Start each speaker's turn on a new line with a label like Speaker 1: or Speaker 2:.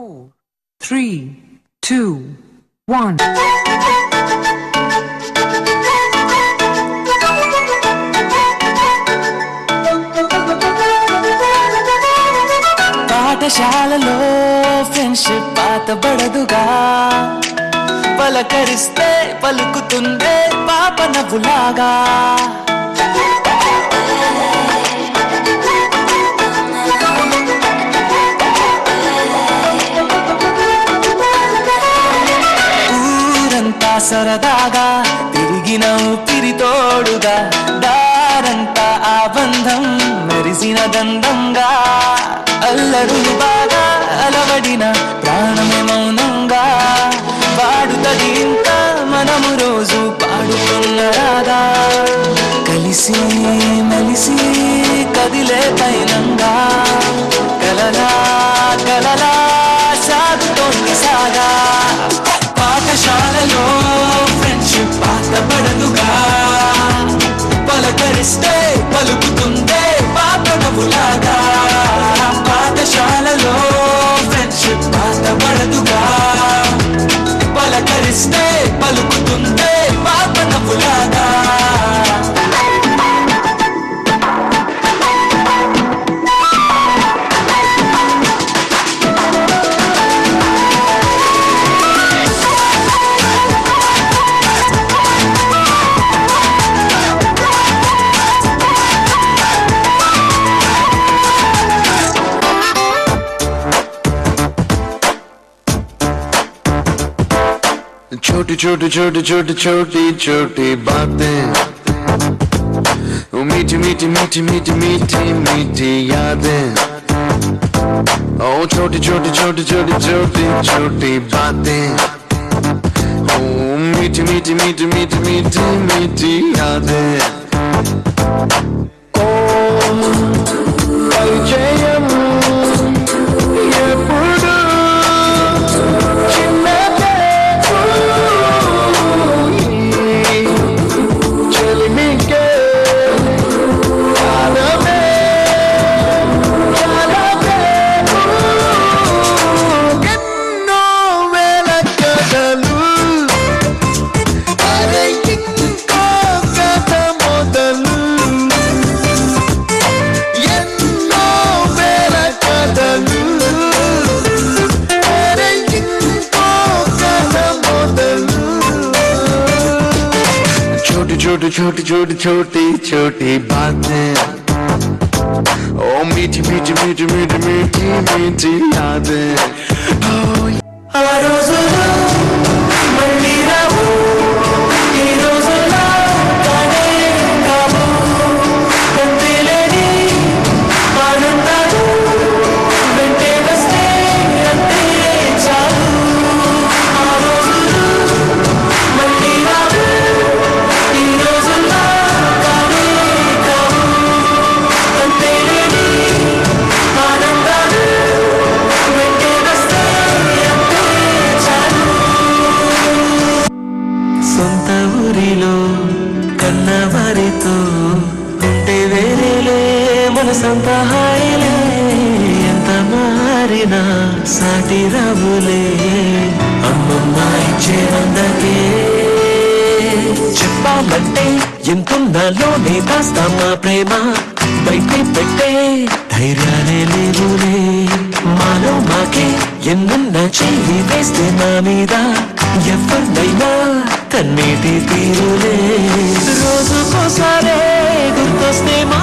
Speaker 1: 4, 3, 2, 1.
Speaker 2: పాఠశాలలో ఫ్రెండ్షిప్ పాతబడదుగా, పలకరిస్తే పలుకుతుందే పాప నవ్వులాగా. ఊరంతా సరదాగా తిరిగిన ఊపిరితోడుగా, దారంతా ఆ బంధం మెరిసిన గంధంగా. అల్లరులు బాగా అలవడిన ప్రాణమే మౌనంగా వాడుతది ఇంత మనము రోజు పాడుకున్న రాగా. కలిసి మెలిసి కదిలే పైనంగా కలలా కలలా సాగుతోంది సాగా. పాఠశాలలో ఫ్రెండ్షిప్ పాతబడదుగా, పలకరిస్తే పలుకుతుందే పాప నవ్వులాగా. పాఠశాలలో ఫ్రెండ్షిప్ పాతబడదుగా, పలకరిస్తే పలుకుతుందే పాప నవ్వులాగా.
Speaker 3: छोटी छोटी छोटी छोटी छोटी छोटी बातें, वो मीठी मीठी मीठी मीठी मीठी मीठी यादें. ओ छोटी छोटी छोटी छोटी छोटी छोटी बातें, ओ मीठी मीठी मीठी मीठी मीठी मीठी यादें. ओ परिचयम छोटी छोटी छोटी छोटी छोटी बातें, ओ मीठी मीठी मीठी मीठी मीठी मीठी यादें. కన్నవారితో ఉంటే వేరేలే మనసంత హాయిలే, ఎంత మారినా సాటి రావులే అమ్మమ్మ ఇచ్చే వందకే. చెప్పాలంటే ఎంతున్నలోనే దాస్తామా ప్రేమ, బయటే పెట్టే ధైర్యాలే లేవులే. మాలో మాకే ఎన్నున్న చెయ్యి వేస్తే నా మీద ఎవరినైనా కన్నీటి తీరులే. రోజుకోసారే గుర్తొస్తే మా